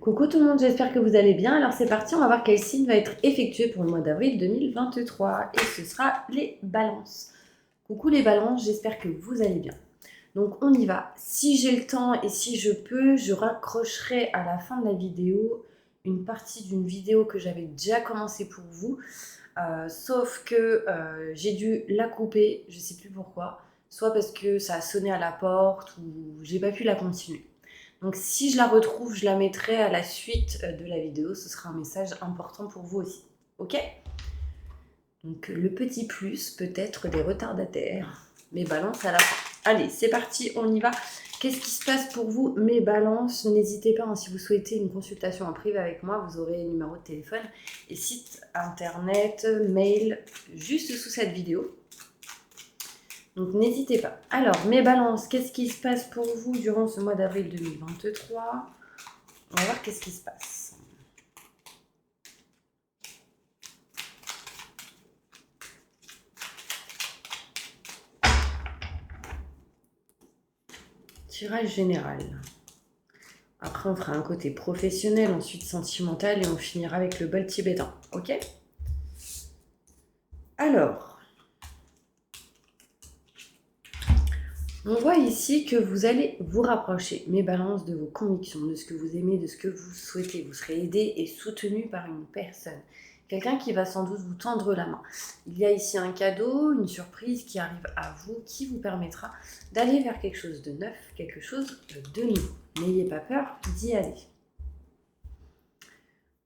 Coucou tout le monde, j'espère que vous allez bien. Alors c'est parti, on va voir quel signe va être effectué pour le mois d'avril 2023. Et ce sera les balances. Coucou les balances, j'espère que vous allez bien. Donc on y va. Si j'ai le temps et si je peux, je raccrocherai à la fin de la vidéo une partie d'une vidéo que j'avais déjà commencé pour vous. Sauf que j'ai dû la couper, je ne sais plus pourquoi. Soit parce que ça a sonné à la porte ou j'ai pas pu la continuer. Donc si je la retrouve, je la mettrai à la suite de la vidéo. Ce sera un message important pour vous aussi. Ok? Donc le petit plus, peut-être les retardataires. Mes balances à la fin. Allez, c'est parti, on y va. Qu'est-ce qui se passe pour vous, mes balances? N'hésitez pas, hein, si vous souhaitez une consultation en privé avec moi, vous aurez numéro de téléphone et site internet, mail, juste sous cette vidéo. Donc n'hésitez pas. Alors, mes balances, qu'est-ce qui se passe pour vous durant ce mois d'avril 2023? On va voir qu'est-ce qui se passe. Tirage général. Après, on fera un côté professionnel, ensuite sentimental et on finira avec le bol tibétain. Ok? Alors, on voit ici que vous allez vous rapprocher, mes balances, de vos convictions, de ce que vous aimez, de ce que vous souhaitez. Vous serez aidé et soutenu par une personne. Quelqu'un qui va sans doute vous tendre la main. Il y a ici un cadeau, une surprise qui arrive à vous, qui vous permettra d'aller vers quelque chose de neuf, quelque chose de nouveau. N'ayez pas peur d'y aller.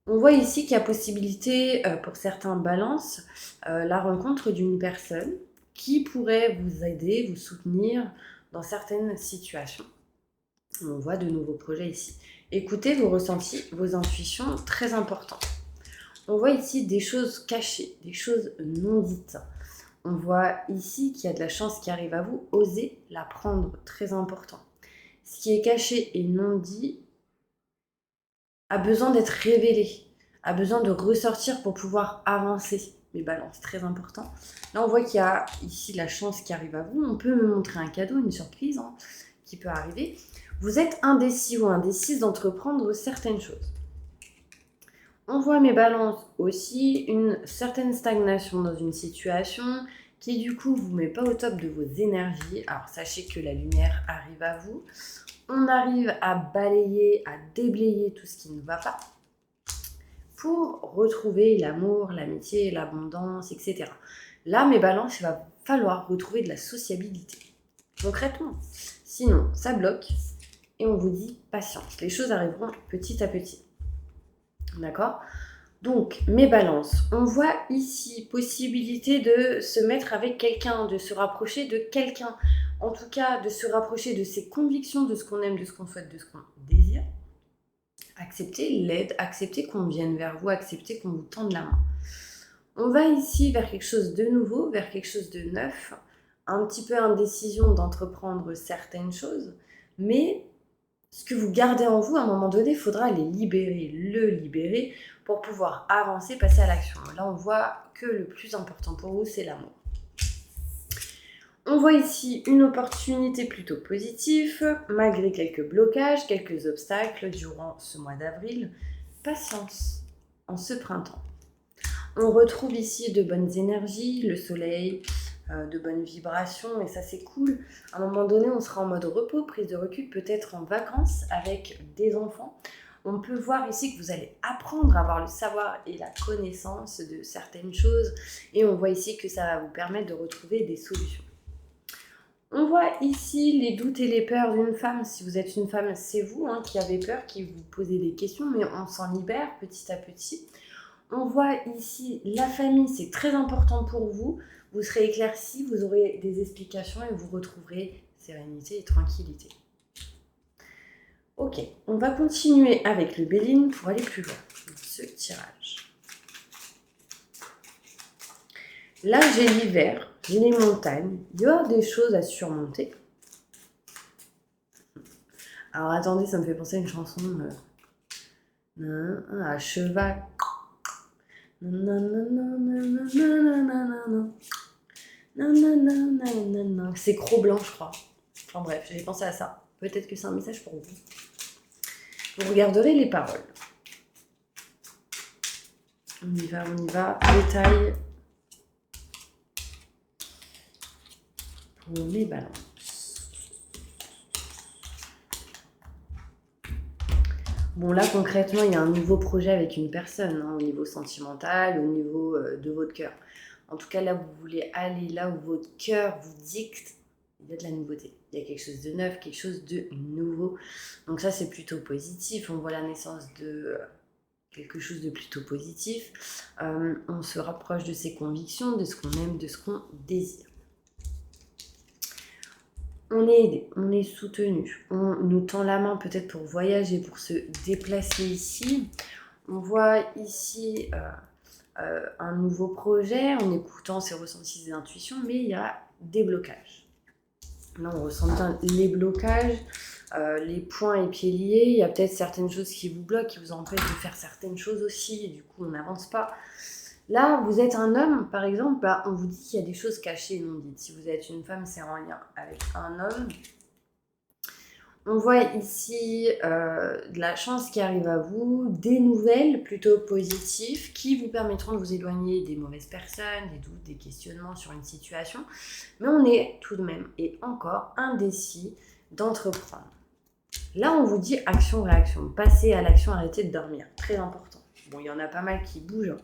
On voit ici qu'il y a possibilité, pour certains balances, la rencontre d'une personne qui pourrait vous aider, vous soutenir dans certaines situations. On voit de nouveaux projets ici. Écoutez vos ressentis, vos intuitions, très importantes. On voit ici des choses cachées, des choses non dites. On voit ici qu'il y a de la chance qui arrive à vous. Osez la prendre, très important. Ce qui est caché et non dit a besoin d'être révélé, a besoin de ressortir pour pouvoir avancer. Mes balances, très important. Là, on voit qu'il y a ici la chance qui arrive à vous. On peut me montrer un cadeau, une surprise qui peut arriver. Vous êtes indécis ou indécise d'entreprendre certaines choses. On voit, mes balances, aussi une certaine stagnation dans une situation qui du coup vous met pas au top de vos énergies. Alors sachez que la lumière arrive à vous. On arrive à balayer, à déblayer tout ce qui ne va pas pour retrouver l'amour, l'amitié, l'abondance, etc. Là, mes balances, il va falloir retrouver de la sociabilité. Concrètement. Sinon, ça bloque et on vous dit patience. Les choses arriveront petit à petit. D'accord? Donc, mes balances, on voit ici possibilité de se mettre avec quelqu'un, de se rapprocher de quelqu'un. En tout cas, de se rapprocher de ses convictions, de ce qu'on aime, de ce qu'on souhaite, de ce qu'on désire. Acceptez l'aide, acceptez qu'on vienne vers vous, acceptez qu'on vous tende la main. On va ici vers quelque chose de nouveau, vers quelque chose de neuf. Un petit peu indécision d'entreprendre certaines choses, mais ce que vous gardez en vous, à un moment donné, il faudra le libérer pour pouvoir avancer, passer à l'action. Là, on voit que le plus important pour vous, c'est l'amour. On voit ici une opportunité plutôt positive, malgré quelques blocages, quelques obstacles durant ce mois d'avril. Patience en ce printemps. On retrouve ici de bonnes énergies, le soleil, de bonnes vibrations, et ça c'est cool. À un moment donné, on sera en mode repos, prise de recul, peut-être en vacances avec des enfants. On peut voir ici que vous allez apprendre à avoir le savoir et la connaissance de certaines choses, et on voit ici que ça va vous permettre de retrouver des solutions. On voit ici les doutes et les peurs d'une femme. Si vous êtes une femme, c'est vous qui avez peur, qui vous posez des questions, mais on s'en libère petit à petit. On voit ici la famille, c'est très important pour vous. Vous serez éclairci, vous aurez des explications et vous retrouverez sérénité et tranquillité. Ok, on va continuer avec le Béline pour aller plus loin dans ce tirage. Là, j'ai l'hiver, j'ai les montagnes, il y aura des choses à surmonter. Alors attendez, ça me fait penser à une chanson à cheval. C'est Cro-Blanc, je crois. Enfin bref, j'ai pensé à ça. Peut-être que c'est un message pour vous. Vous regarderez les paroles. On y va, on y va. Détail pour les balances. Bon, là, concrètement, il y a un nouveau projet avec une personne, hein, au niveau sentimental, au niveau de votre cœur. En tout cas, là, vous voulez aller là où votre cœur vous dicte. Il y a de la nouveauté. Il y a quelque chose de neuf, quelque chose de nouveau. Donc ça, c'est plutôt positif. On voit la naissance de quelque chose de plutôt positif. On se rapproche de ses convictions, de ce qu'on aime, de ce qu'on désire. On est aidé, on est soutenu, on nous tend la main peut-être pour voyager, pour se déplacer ici. On voit ici un nouveau projet en écoutant ses ressentis et intuitions, mais il y a des blocages. Là, on ressent bien les blocages, les poings et pieds liés. Il y a peut-être certaines choses qui vous bloquent, qui vous empêchent de faire certaines choses aussi, et du coup, on n'avance pas. Là, vous êtes un homme, par exemple, on vous dit qu'il y a des choses cachées et non dites. Si vous êtes une femme, c'est en lien avec un homme. On voit ici de la chance qui arrive à vous, des nouvelles plutôt positives qui vous permettront de vous éloigner des mauvaises personnes, des doutes, des questionnements sur une situation. Mais on est tout de même et encore indécis d'entreprendre. Là, on vous dit action-réaction. Passez à l'action, arrêtez de dormir. Très important. Bon, il y en a pas mal qui bougent,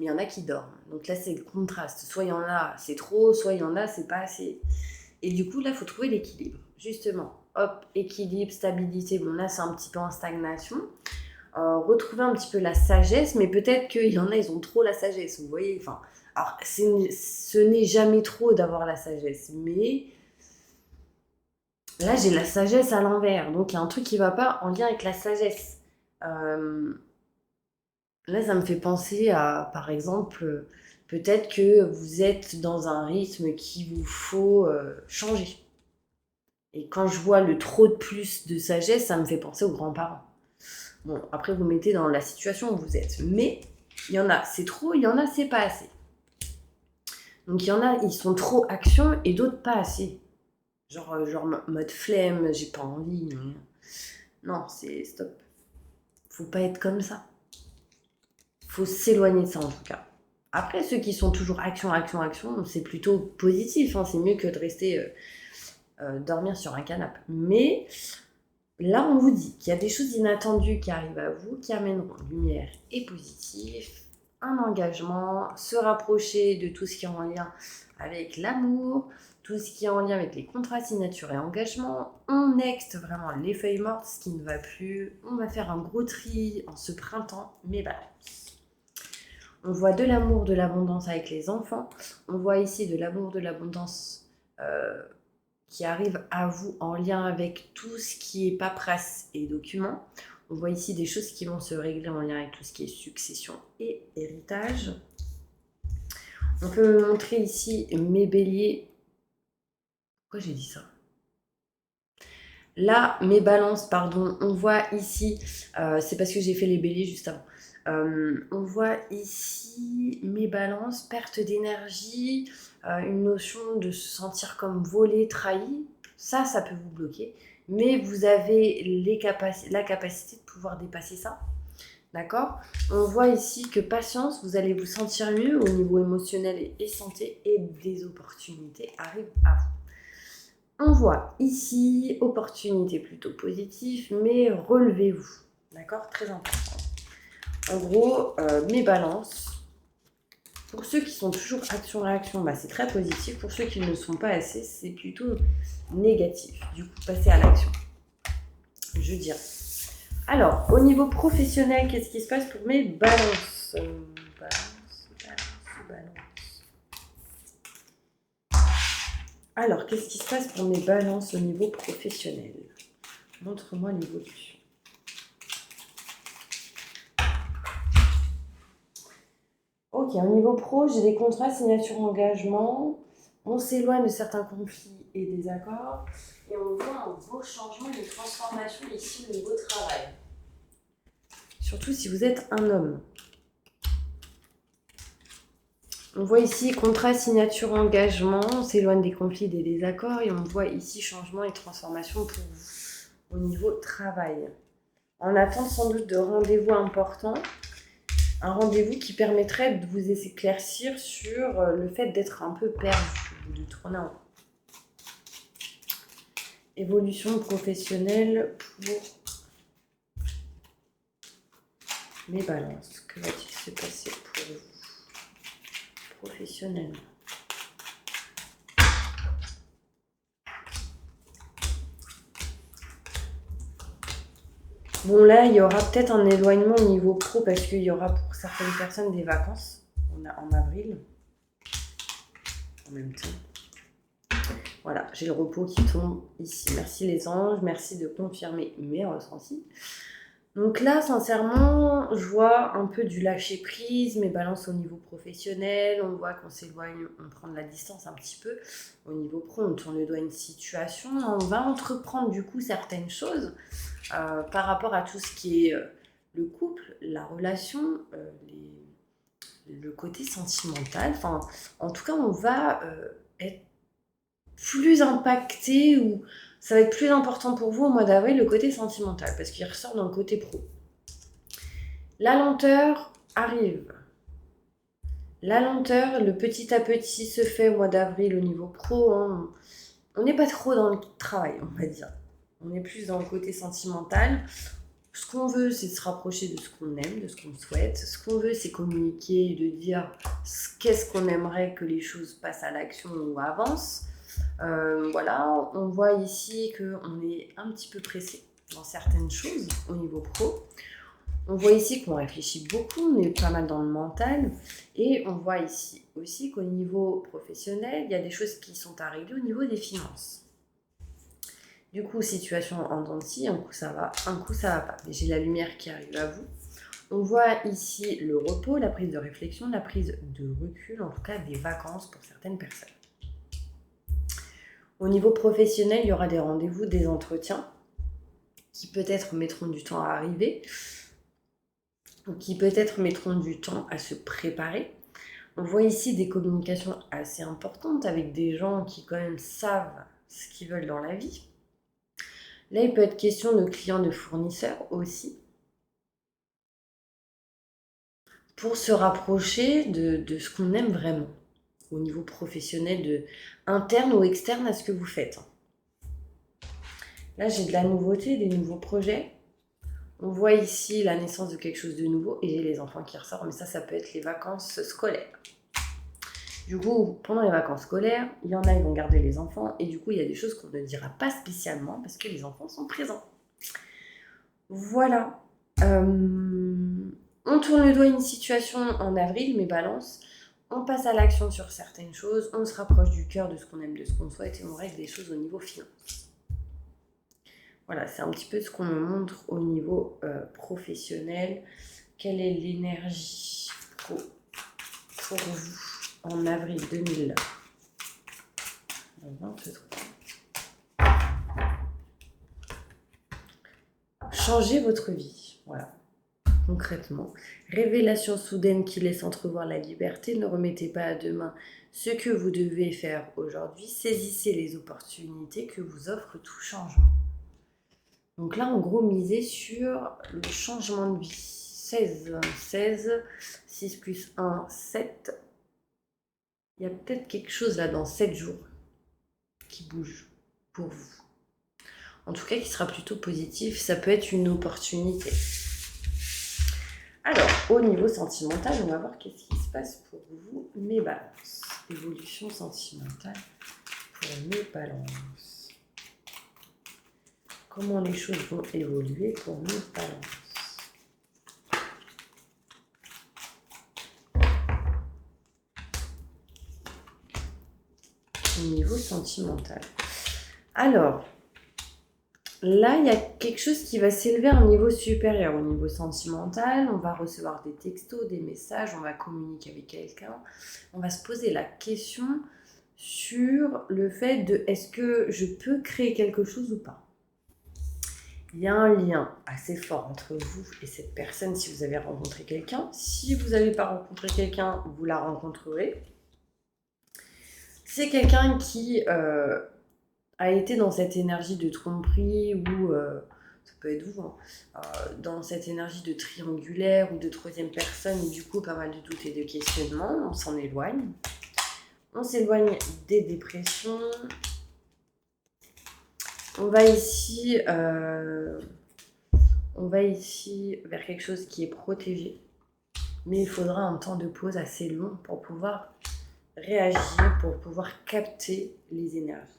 mais il y en a qui dorment. Donc là, c'est le contraste. Soit il y en a, c'est trop, soit il y en a, c'est pas assez. Et du coup, là, il faut trouver l'équilibre. Justement, hop, équilibre, stabilité. Bon, là, c'est un petit peu en stagnation. Retrouver un petit peu la sagesse, mais peut-être qu'il y en a, ils ont trop la sagesse. Vous voyez, enfin, alors, ce n'est jamais trop d'avoir la sagesse, mais là, j'ai la sagesse à l'envers. Donc, il y a un truc qui ne va pas en lien avec la sagesse. Là, ça me fait penser à, par exemple, peut-être que vous êtes dans un rythme qu'il vous faut changer. Et quand je vois le trop de plus de sagesse, ça me fait penser aux grands-parents. Bon, après, vous mettez dans la situation où vous êtes. Mais il y en a, c'est trop, il y en a, c'est pas assez. Donc, il y en a, ils sont trop action et d'autres pas assez. Genre mode flemme, j'ai pas envie. Non, c'est stop. Faut pas être comme ça. Faut s'éloigner de ça en tout cas. Après, ceux qui sont toujours action, c'est plutôt positif. Hein, c'est mieux que de rester dormir sur un canapé. Mais là, on vous dit qu'il y a des choses inattendues qui arrivent à vous, qui amèneront lumière et positif, un engagement, se rapprocher de tout ce qui est en lien avec l'amour, tout ce qui est en lien avec les contrats, signatures et engagements. On nexte vraiment les feuilles mortes, ce qui ne va plus. On va faire un gros tri en ce printemps, mais balance. On voit de l'amour, de l'abondance avec les enfants. On voit ici de l'amour, de l'abondance qui arrive à vous en lien avec tout ce qui est paperasse et documents. On voit ici des choses qui vont se régler en lien avec tout ce qui est succession et héritage. On peut me montrer ici mes béliers. Pourquoi j'ai dit ça ? Là, mes balances, pardon, on voit ici, c'est parce que j'ai fait les béliers juste avant. On voit ici mes balances, perte d'énergie, une notion de se sentir comme volé, trahi. Ça peut vous bloquer. Mais vous avez la capacité de pouvoir dépasser ça. D'accord ? On voit ici que patience, vous allez vous sentir mieux au niveau émotionnel et santé et des opportunités arrivent à vous. On voit ici, opportunité plutôt positive, mais relevez-vous. D'accord ? Très important. En gros, mes balances, pour ceux qui sont toujours action-réaction, c'est très positif. Pour ceux qui ne le sont pas assez, c'est plutôt négatif. Du coup, passez à l'action. Je dirais. Alors, au niveau professionnel, qu'est-ce qui se passe pour mes balances ? Balance. Alors, qu'est-ce qui se passe pour mes balances au niveau professionnel ? Montre-moi l'évolution. Ok, au niveau pro, j'ai des contrats, signature, engagement. On s'éloigne de certains conflits et désaccords. Et on voit un beau changement, une transformation ici au niveau travail. Surtout si vous êtes un homme. On voit ici contrat, signature, engagement. On s'éloigne des conflits et des désaccords. Et on voit ici changement et transformation pour vous au niveau travail. En attente sans doute de rendez-vous importants. Un rendez-vous qui permettrait de vous éclaircir sur le fait d'être un peu perdu, de tourner en rond. Évolution professionnelle pour les balances. Que va-t-il se passer pour vous professionnellement? Bon, là, il y aura peut-être un éloignement au niveau pro parce qu'il y aura pour certaines personnes des vacances en avril. En même temps. Voilà, j'ai le repos qui tombe ici. Merci les anges, merci de confirmer mes ressentis. Donc là, sincèrement, je vois un peu du lâcher prise, mes balances au niveau professionnel, on voit qu'on s'éloigne, on prend de la distance un petit peu. Au niveau pro, on tourne le doigt à une situation, on va entreprendre du coup certaines choses par rapport à tout ce qui est le couple, la relation, le côté sentimental. Enfin, en tout cas, on va être plus impacté ou ça va être plus important pour vous au mois d'avril, le côté sentimental, parce qu'il ressort dans le côté pro. La lenteur arrive. La lenteur, le petit à petit se fait au mois d'avril au niveau pro. Hein. On n'est pas trop dans le travail, on va dire. On est plus dans le côté sentimental. Ce qu'on veut, c'est se rapprocher de ce qu'on aime, de ce qu'on souhaite. Ce qu'on veut, c'est communiquer, de dire qu'est-ce qu'on aimerait que les choses passent à l'action ou avancent. Voilà, on voit ici qu'on est un petit peu pressé dans certaines choses au niveau pro. On voit ici qu'on réfléchit beaucoup, on est pas mal dans le mental. Et on voit ici aussi qu'au niveau professionnel, il y a des choses qui sont à régler au niveau des finances. Du coup, situation en dents de scie, un coup ça va, un coup ça va pas. Mais j'ai la lumière qui arrive à vous. On voit ici le repos, la prise de réflexion, la prise de recul, en tout cas des vacances pour certaines personnes. Au niveau professionnel, il y aura des rendez-vous, des entretiens qui peut-être mettront du temps à arriver, ou qui peut-être mettront du temps à se préparer. On voit ici des communications assez importantes avec des gens qui quand même savent ce qu'ils veulent dans la vie. Là, il peut être question de clients, de fournisseurs aussi, pour se rapprocher de ce qu'on aime vraiment, au niveau professionnel, interne ou externe à ce que vous faites. Là, j'ai de la nouveauté, des nouveaux projets. On voit ici la naissance de quelque chose de nouveau et j'ai les enfants qui ressortent, mais ça peut être les vacances scolaires. Du coup, pendant les vacances scolaires, il y en a, ils vont garder les enfants et du coup, il y a des choses qu'on ne dira pas spécialement parce que les enfants sont présents. Voilà. On tourne le doigt à une situation en avril, mes balances. On passe à l'action sur certaines choses, on se rapproche du cœur de ce qu'on aime, de ce qu'on souhaite et on règle des choses au niveau finance. Voilà, c'est un petit peu ce qu'on me montre au niveau professionnel. Quelle est l'énergie pro pour vous en avril 2023? Changez votre vie, voilà, concrètement. Révélation soudaine qui laisse entrevoir la liberté. Ne remettez pas à demain ce que vous devez faire aujourd'hui. Saisissez les opportunités que vous offre tout changement. Donc là, en gros, misez sur le changement de vie. 16, 6 plus 1, 7. Il y a peut-être quelque chose là dans 7 jours qui bouge pour vous. En tout cas, qui sera plutôt positif. Ça peut être une opportunité. Alors, au niveau sentimental, on va voir qu'est-ce qui se passe pour vous, mes balances. Évolution sentimentale pour mes balances. Comment les choses vont évoluer pour mes balances. Au niveau sentimental. Alors, là, il y a quelque chose qui va s'élever à un niveau supérieur. Au niveau sentimental, on va recevoir des textos, des messages, on va communiquer avec quelqu'un. On va se poser la question sur le fait de est-ce que je peux créer quelque chose ou pas. Il y a un lien assez fort entre vous et cette personne si vous avez rencontré quelqu'un. Si vous n'avez pas rencontré quelqu'un, vous la rencontrerez. C'est quelqu'un qui a été dans cette énergie de tromperie ou ça peut être vous, hein, dans cette énergie de triangulaire ou de troisième personne, et du coup pas mal de doutes et de questionnements, on s'en éloigne. On s'éloigne des dépressions. On va ici vers quelque chose qui est protégé, mais il faudra un temps de pause assez long pour pouvoir réagir, pour pouvoir capter les énergies.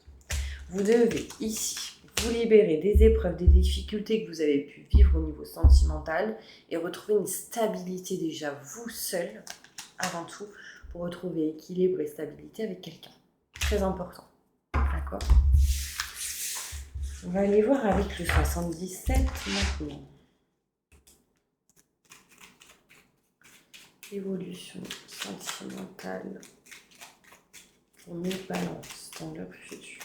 Vous devez ici vous libérer des épreuves, des difficultés que vous avez pu vivre au niveau sentimental et retrouver une stabilité déjà vous seul, avant tout, pour retrouver équilibre et stabilité avec quelqu'un. Très important. D'accord ? On va aller voir avec le 77 maintenant. Évolution sentimentale pour mes balances dans leur futur.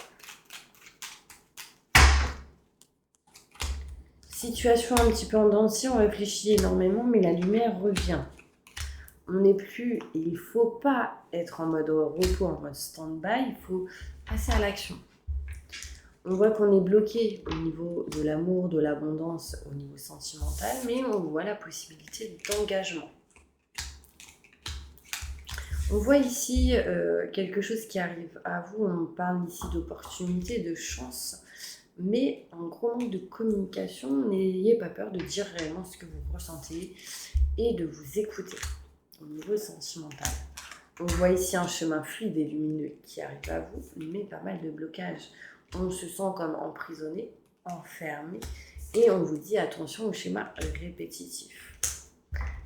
Situation un petit peu en dents de scie, on réfléchit énormément, mais la lumière revient. On n'est plus, il ne faut pas être en mode repos, en mode stand-by, il faut passer à l'action. On voit qu'on est bloqué au niveau de l'amour, de l'abondance, au niveau sentimental, mais on voit la possibilité d'engagement. On voit ici quelque chose qui arrive à vous, on parle ici d'opportunité, de chance, mais en gros manque de communication, n'ayez pas peur de dire réellement ce que vous ressentez et de vous écouter au niveau sentimental. On voit ici un chemin fluide et lumineux qui arrive à vous, mais pas mal de blocages. On se sent comme emprisonné, enfermé, et on vous dit attention au schéma répétitif.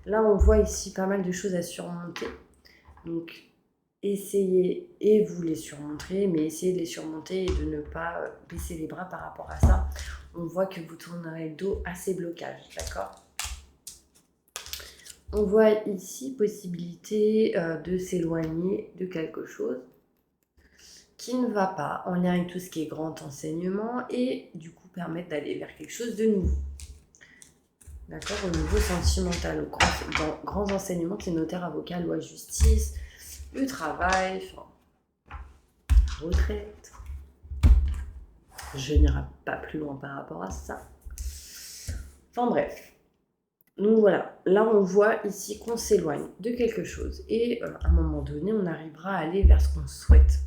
Là, on voit ici pas mal de choses à surmonter. Donc, essayez et vous les surmonterez, mais essayez de les surmonter et de ne pas baisser les bras par rapport à ça. On voit que vous tournerez le dos à ces blocages, d'accord ? On voit ici possibilité de s'éloigner de quelque chose qui ne va pas en lien avec tout ce qui est grand enseignement et du coup permettre d'aller vers quelque chose de nouveau. D'accord ? Au niveau sentimental, dans grands enseignements, c'est notaire, avocat, loi, justice, le travail, retraite. Je n'irai pas plus loin par rapport à ça. Enfin bref. Donc voilà, là on voit ici qu'on s'éloigne de quelque chose et à un moment donné, on arrivera à aller vers ce qu'on souhaite.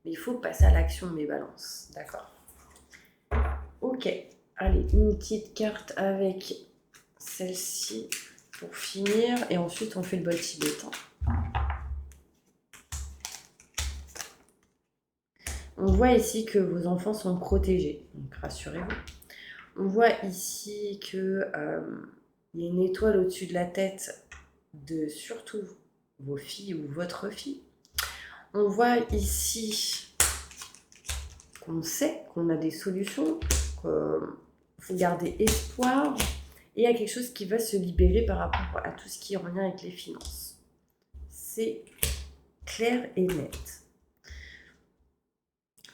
Mais il faut passer à l'action, mes balances, d'accord ? Ok, allez, une petite carte avec celle-ci pour finir et ensuite on fait le bol tibétain. On voit ici que vos enfants sont protégés, donc rassurez-vous. On voit ici que il y a une étoile au-dessus de la tête de surtout vos filles ou votre fille. On voit ici qu'on sait qu'on a des solutions, qu'il faut garder espoir et il y a quelque chose qui va se libérer par rapport à tout ce qui est en lien avec les finances. C'est clair et net.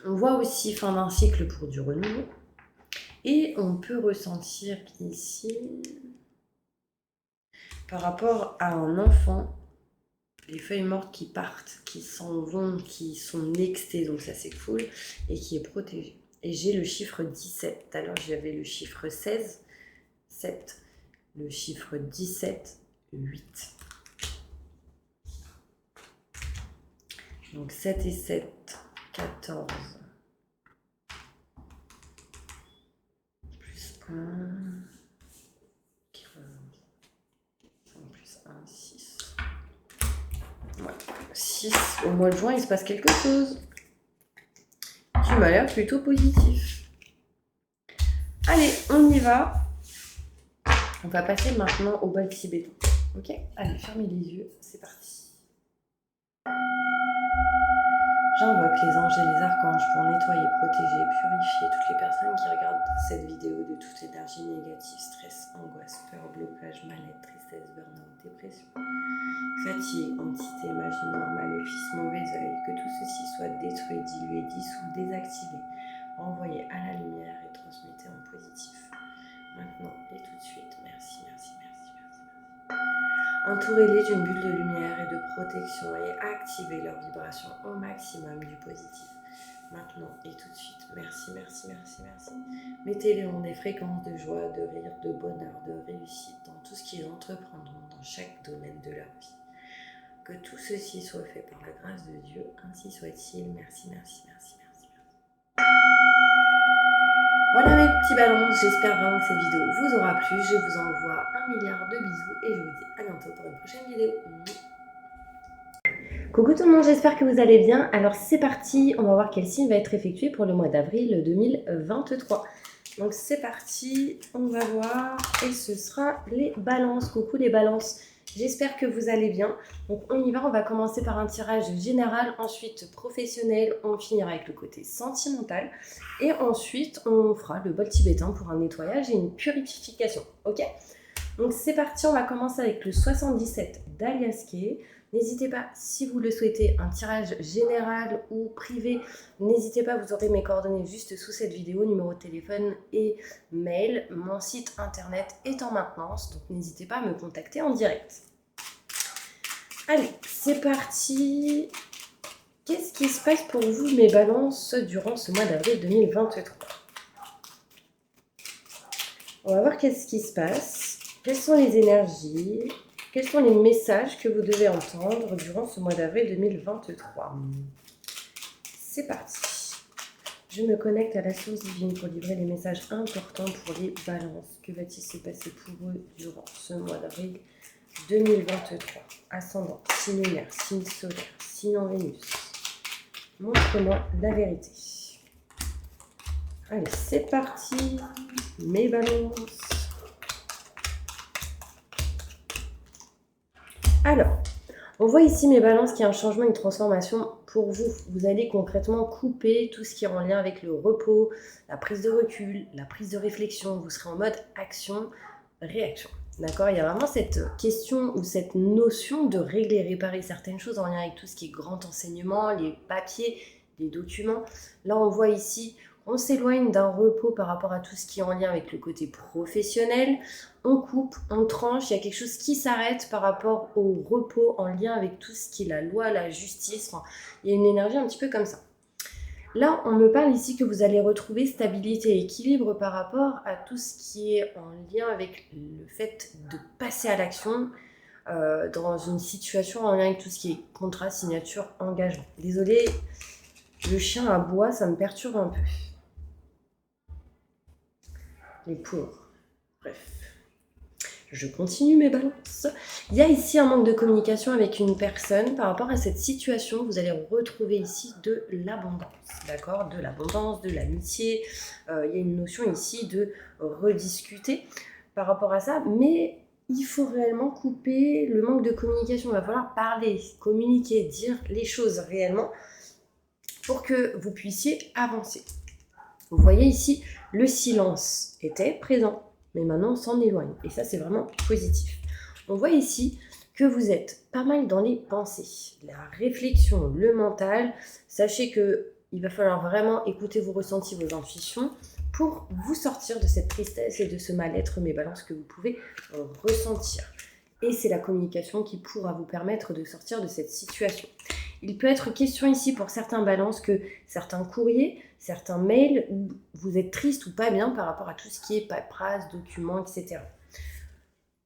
On voit aussi fin d'un cycle pour du renouveau. Et on peut ressentir ici, par rapport à un enfant, les feuilles mortes qui partent, qui s'en vont, qui sont nextées, donc ça c'est cool, et qui est protégé. Et j'ai le chiffre 17. Tout à l'heure j'avais le chiffre 16, 7, le chiffre 17, 8. Donc 7 et 7, 14. Plus 1. 5 plus 1, 6. Ouais. 6. Au mois de juin, il se passe quelque chose qui m'a l'air plutôt positif. Allez, on y va. On va passer maintenant au bol tibétain. Ok ? Allez, fermez les yeux. C'est parti. J'invoque les anges et les archanges pour nettoyer, protéger, purifier toutes les personnes qui regardent cette vidéo de toute énergie négative, stress, angoisse, peur, blocage, mal-être, tristesse, burn-out, dépression, fatigue, entité, magie noire, maléfice, mauvais œil, que tout ceci soit détruit, dilué, dissous, désactivé, renvoyé à la lumière et transmuté en positif. Maintenant et tout de suite, merci, merci, merci, merci. Entourez-les d'une bulle de lumière et de protection et activez leur vibration au maximum du positif. maintenant et tout de suite. Merci, merci, merci, merci. Mettez-les en des fréquences de joie, de rire, de bonheur, de réussite dans tout ce qu'ils entreprendront dans chaque domaine de leur vie. Que tout ceci soit fait par la grâce de Dieu, ainsi soit-il. Merci, merci, merci, merci, merci. Voilà mes petits ballons, j'espère vraiment que cette vidéo vous aura plu. Je vous envoie 1 milliard de bisous et je vous dis à bientôt pour une prochaine vidéo. Coucou tout le monde, j'espère que vous allez bien. Alors c'est parti, on va voir quel signe va être effectué pour le mois d'avril 2023. Donc c'est parti, on va voir et ce sera les balances. Coucou les balances, j'espère que vous allez bien. Donc on y va, on va commencer par un tirage général, ensuite professionnel, on finira avec le côté sentimental et ensuite on fera le bol tibétain pour un nettoyage et une purification, ok? Donc c'est parti, on va commencer avec le 77 d'Aliaské. N'hésitez pas, si vous le souhaitez, un tirage général ou privé, n'hésitez pas, vous aurez mes coordonnées juste sous cette vidéo, numéro de téléphone et mail. Mon site internet est en maintenance, donc n'hésitez pas à me contacter en direct. Allez, c'est parti. Qu'est-ce qui se passe pour vous, mes balances, durant ce mois d'avril 2023? On va voir qu'est-ce qui se passe. Quelles sont les énergies? Quels sont les messages que vous devez entendre durant ce mois d'avril 2023? C'est parti. Je me connecte à la source divine pour livrer les messages importants pour les balances. Que va-t-il se passer pour eux durant ce mois d'avril 2023? Ascendant, signe lunaire, signe solaire, signe en Vénus. Montre-moi la vérité. Allez, c'est parti. Mes balances. Alors, on voit ici mes balances qu'il y a un changement, une transformation pour vous. Vous allez concrètement couper tout ce qui est en lien avec le repos, la prise de recul, la prise de réflexion. Vous serez en mode action, réaction. D'accord? Il y a vraiment cette question ou cette notion de régler, réparer certaines choses en lien avec tout ce qui est grand enseignement, les papiers, les documents. Là, on voit ici, on s'éloigne d'un repos par rapport à tout ce qui est en lien avec le côté professionnel. On coupe, on tranche, il y a quelque chose qui s'arrête par rapport au repos en lien avec tout ce qui est la loi, la justice. Enfin, il y a une énergie un petit peu comme ça. Là, on me parle ici que vous allez retrouver stabilité et équilibre par rapport à tout ce qui est en lien avec le fait de passer à l'action dans une situation en lien avec tout ce qui est contrat, signature, engagement. Désolée, le chien aboie, ça me perturbe un peu. Les pauvres. Bref. Je continue mes balances. Il y a ici un manque de communication avec une personne. Par rapport à cette situation, vous allez retrouver ici de l'abondance. D'accord? De l'abondance, de l'amitié. Il y a une notion ici de rediscuter par rapport à ça. Mais il faut réellement couper le manque de communication. Il va falloir parler, communiquer, dire les choses réellement pour que vous puissiez avancer. Vous voyez ici, le silence était présent, mais maintenant on s'en éloigne. Et ça, c'est vraiment positif. On voit ici que vous êtes pas mal dans les pensées, la réflexion, le mental. Sachez qu'il va falloir vraiment écouter vos ressentis, vos intuitions pour vous sortir de cette tristesse et de ce mal-être, mes balances, que vous pouvez ressentir. Et c'est la communication qui pourra vous permettre de sortir de cette situation. Il peut être question ici pour certains balances que certains courriers, certains mails, où vous êtes triste ou pas bien par rapport à tout ce qui est paperasse, documents, etc.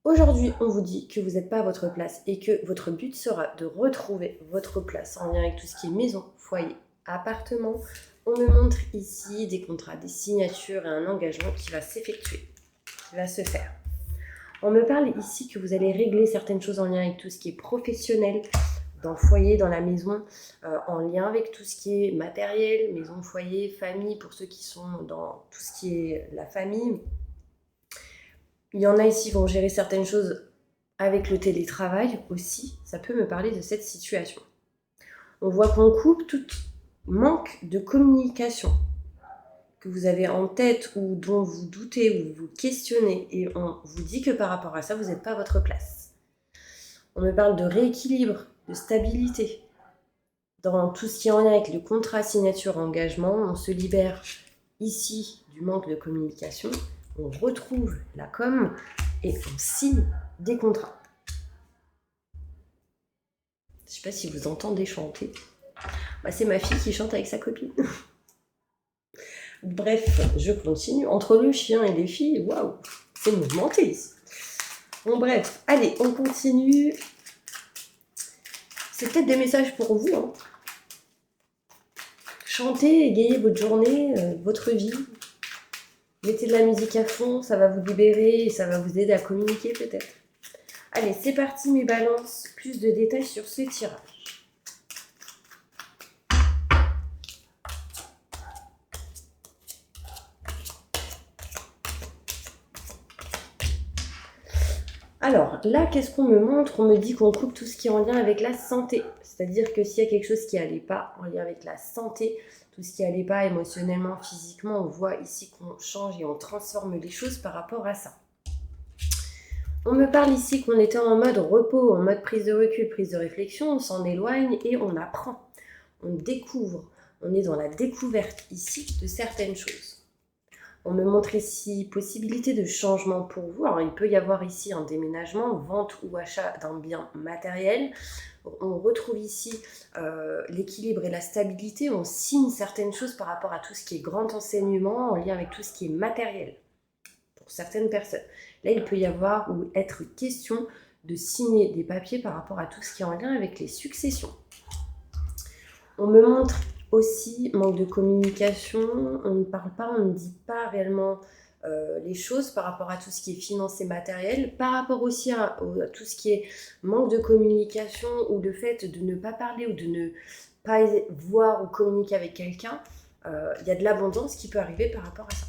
Aujourd'hui, on vous dit que vous n'êtes pas à votre place et que votre but sera de retrouver votre place en lien avec tout ce qui est maison, foyer, appartement. On me montre ici des contrats, des signatures et un engagement qui va s'effectuer, qui va se faire. On me parle ici que vous allez régler certaines choses en lien avec tout ce qui est professionnel, dans le foyer, dans la maison, en lien avec tout ce qui est matériel, maison, foyer, famille, pour ceux qui sont dans tout ce qui est la famille. Il y en a ici qui vont gérer certaines choses avec le télétravail aussi. Ça peut me parler de cette situation. On voit qu'on coupe tout manque de communication que vous avez en tête ou dont vous doutez ou vous questionnez, et on vous dit que par rapport à ça, vous n'êtes pas à votre place. On me parle de rééquilibre, de stabilité. Dans tout ce qui est en lien avec le contrat, signature, engagement, on se libère ici du manque de communication, on retrouve la com et on signe des contrats. Je ne sais pas si vous entendez chanter. Bah, c'est ma fille qui chante avec sa copine. Bref, je continue. Entre le chien et les filles, waouh, c'est mouvementé ici. Bon, bref, allez, on continue. C'est peut-être des messages pour vous. Hein. Chantez, égayez votre journée, votre vie. Mettez de la musique à fond, ça va vous libérer et ça va vous aider à communiquer peut-être. Allez, c'est parti mes balances. Plus de détails sur ce tirage. Alors, là, qu'est-ce qu'on me montre? On me dit qu'on coupe tout ce qui est en lien avec la santé. C'est-à-dire que s'il y a quelque chose qui n'allait pas en lien avec la santé, tout ce qui n'allait pas émotionnellement, physiquement, on voit ici qu'on change et on transforme les choses par rapport à ça. On me parle ici qu'on était en mode repos, en mode prise de recul, prise de réflexion, on s'en éloigne et on apprend. On découvre, on est dans la découverte ici de certaines choses. On me montre ici possibilité de changement pour vous. Alors, il peut y avoir ici un déménagement, vente ou achat d'un bien matériel. On retrouve ici l'équilibre et la stabilité. On signe certaines choses par rapport à tout ce qui est grand enseignement en lien avec tout ce qui est matériel pour certaines personnes. Là, il peut y avoir ou être question de signer des papiers par rapport à tout ce qui est en lien avec les successions. On me montre aussi manque de communication, on ne parle pas, on ne dit pas réellement les choses par rapport à tout ce qui est financé matériel, par rapport aussi à tout ce qui est manque de communication ou le fait de ne pas parler ou de ne pas voir ou communiquer avec quelqu'un, il y a de l'abondance qui peut arriver par rapport à ça.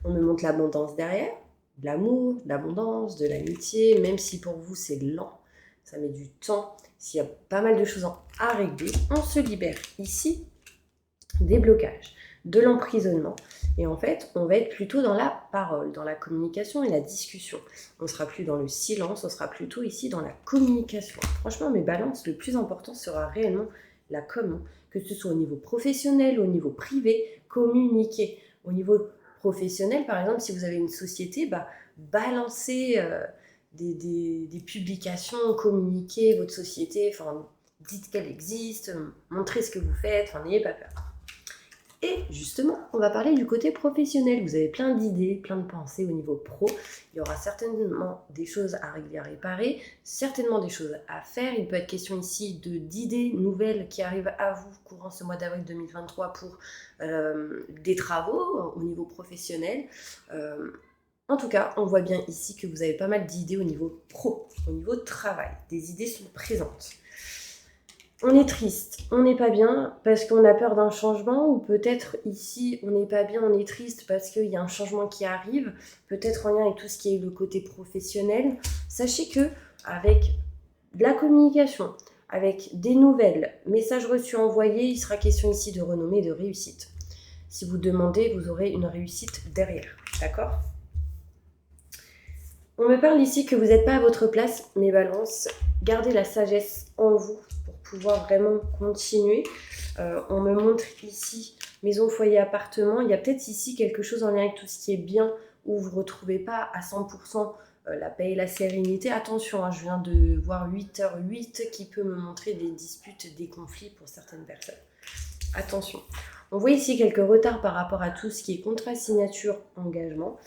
On me montre l'abondance derrière, de l'amour, de l'abondance, de l'amitié, même si pour vous c'est lent, ça met du temps. S'il y a pas mal de choses à régler, on se libère ici des blocages, de l'emprisonnement. Et en fait, on va être plutôt dans la parole, dans la communication et la discussion. On ne sera plus dans le silence, on sera plutôt ici dans la communication. Franchement, mes balances, le plus important sera réellement la com, que ce soit au niveau professionnel, au niveau privé, communiquer. Au niveau professionnel, par exemple, si vous avez une société, balancez des publications, communiquez votre société, enfin, dites qu'elle existe, montrez ce que vous faites, enfin, n'ayez pas peur. Et justement, on va parler du côté professionnel. Vous avez plein d'idées, plein de pensées au niveau pro. Il y aura certainement des choses à régler, à réparer, certainement des choses à faire. Il peut être question ici d'idées nouvelles qui arrivent à vous courant ce mois d'avril 2023 pour des travaux au niveau professionnel. En tout cas, on voit bien ici que vous avez pas mal d'idées au niveau pro, au niveau travail. Des idées sont présentes. On est triste, on n'est pas bien parce qu'on a peur d'un changement, ou peut-être ici on n'est pas bien, on est triste parce qu'il y a un changement qui arrive, peut-être en lien avec tout ce qui est le côté professionnel. Sachez que avec de la communication, avec des nouvelles, messages reçus envoyés, il sera question ici de renommée et de réussite. Si vous demandez, vous aurez une réussite derrière, d'accord ? On me parle ici que vous n'êtes pas à votre place, mes balances. Gardez la sagesse en vous pour pouvoir vraiment continuer. On me montre ici maison, foyer, appartement. Il y a peut-être ici quelque chose en lien avec tout ce qui est bien où vous ne retrouvez pas à 100% la paix et la sérénité. Attention, je viens de voir 8h08 qui peut me montrer des disputes, des conflits pour certaines personnes. Attention. On voit ici quelques retards par rapport à tout ce qui est contrat, signature, engagement.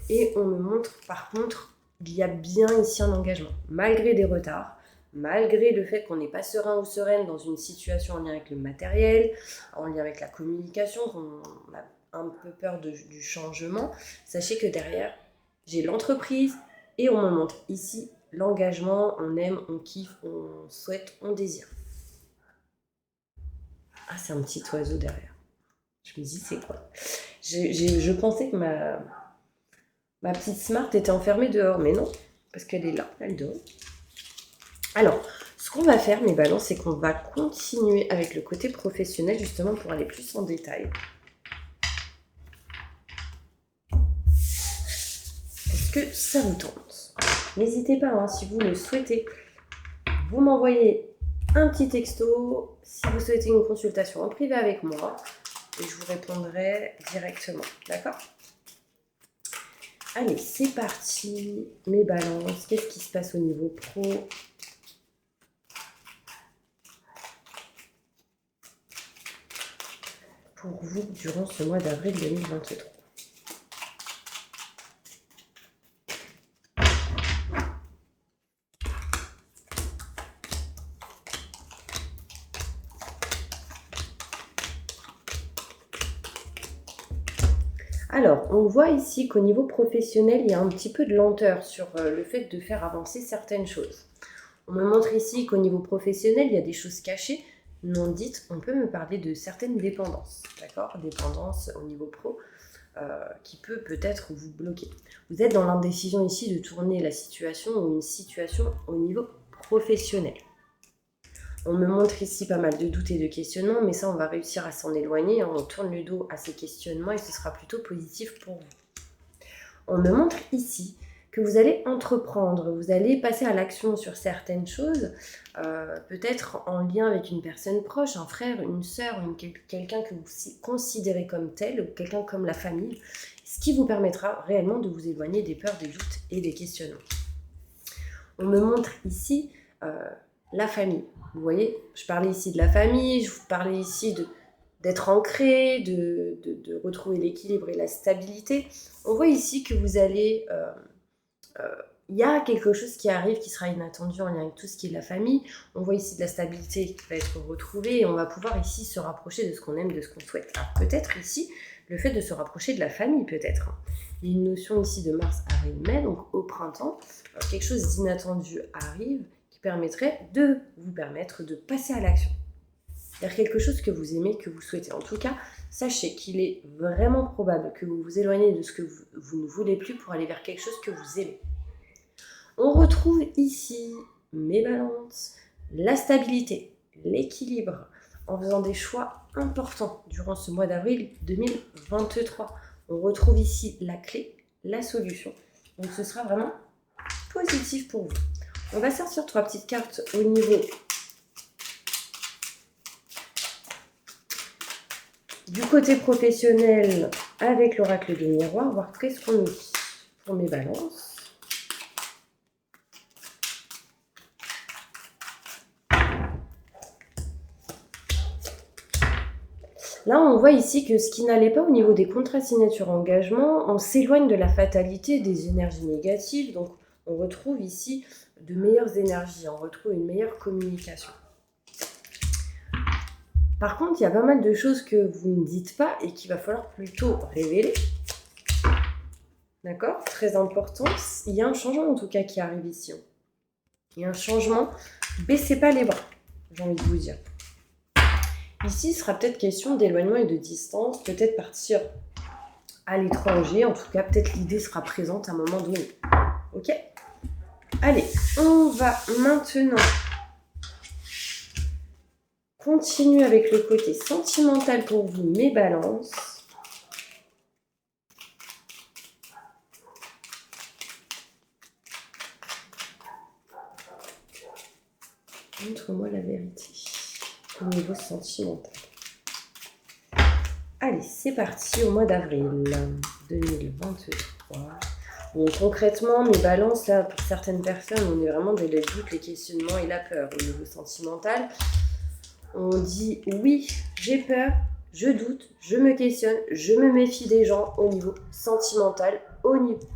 Et on me montre, par contre, il y a bien ici un engagement, malgré des retards, malgré le fait qu'on n'est pas serein ou sereine dans une situation en lien avec le matériel, en lien avec la communication, qu'on a un peu peur du changement. Sachez que derrière, j'ai l'entreprise et on me montre ici l'engagement, on aime, on kiffe, on souhaite, on désire. Ah, c'est un petit oiseau derrière. Je me dis, c'est quoi ? Je pensais que ma petite Smart était enfermée dehors, mais non, parce qu'elle est là, elle dort. Alors, ce qu'on va faire, mes balances, c'est qu'on va continuer avec le côté professionnel, justement, pour aller plus en détail. Est-ce que ça vous tente ? N'hésitez pas, si vous le souhaitez, vous m'envoyez un petit texto si vous souhaitez une consultation en privé avec moi, et je vous répondrai directement, d'accord ? Allez, c'est parti, mes balances, qu'est-ce qui se passe au niveau pro ? pour vous durant ce mois d'avril 2023. Alors, on voit ici qu'au niveau professionnel, il y a un petit peu de lenteur sur le fait de faire avancer certaines choses. On me montre ici qu'au niveau professionnel, il y a des choses cachées, non dites. On peut me parler de certaines dépendances, d'accord? Dépendances au niveau pro qui peut-être vous bloquer. Vous êtes dans l'indécision ici de tourner la situation ou une situation au niveau professionnel. On me montre ici pas mal de doutes et de questionnements, mais ça, on va réussir à s'en éloigner. On tourne le dos à ces questionnements et ce sera plutôt positif pour vous. On me montre ici que vous allez entreprendre, vous allez passer à l'action sur certaines choses, peut-être en lien avec une personne proche, un frère, une sœur, quelqu'un que vous considérez comme tel, ou quelqu'un comme la famille, ce qui vous permettra réellement de vous éloigner des peurs, des doutes et des questionnements. On me montre ici la famille. Vous voyez, je parlais ici de la famille, je vous parlais ici d'être ancré, de retrouver l'équilibre et la stabilité. On voit ici que vous allez... il y a quelque chose qui arrive qui sera inattendu en lien avec tout ce qui est de la famille. On voit ici de la stabilité qui va être retrouvée et on va pouvoir ici se rapprocher de ce qu'on aime, de ce qu'on souhaite. Alors peut-être ici, le fait de se rapprocher de la famille peut-être. Il y a une notion ici de Mars, avril, mai, donc au printemps, quelque chose d'inattendu arrive qui permettrait de vous permettre de passer à l'action. Vers quelque chose que vous aimez, que vous souhaitez. En tout cas, sachez qu'il est vraiment probable que vous vous éloignez de ce que vous ne voulez plus pour aller vers quelque chose que vous aimez. On retrouve ici, mes balances, la stabilité, l'équilibre, en faisant des choix importants durant ce mois d'avril 2023. On retrouve ici la clé, la solution. Donc ce sera vraiment positif pour vous. On va sortir 3 petites cartes au niveau du côté professionnel avec l'oracle de miroir, voir qu'est-ce qu'on nous dit pour mes balances. Là, on voit ici que ce qui n'allait pas au niveau des contrats signature engagement, on s'éloigne de la fatalité, des énergies négatives. Donc, on retrouve ici de meilleures énergies, on retrouve une meilleure communication. Par contre, il y a pas mal de choses que vous ne dites pas et qu'il va falloir plutôt révéler. D'accord? Très important. Il y a un changement en tout cas qui arrive ici. Il y a un changement. Baissez pas les bras, j'ai envie de vous dire. Ici, il sera peut-être question d'éloignement et de distance, peut-être partir à l'étranger. En tout cas, peut-être l'idée sera présente à un moment donné. Ok? Allez, on va maintenant continuer avec le côté sentimental pour vous, mes balances. Montre-moi la vérité au niveau sentimental. Allez, c'est parti au mois d'avril 2023. Bon, concrètement, mes balances, là, pour certaines personnes, on est vraiment dans les doutes, les questionnements et la peur au niveau sentimental. On dit oui, j'ai peur, je doute, je me questionne, je me méfie des gens au niveau sentimental, au niveau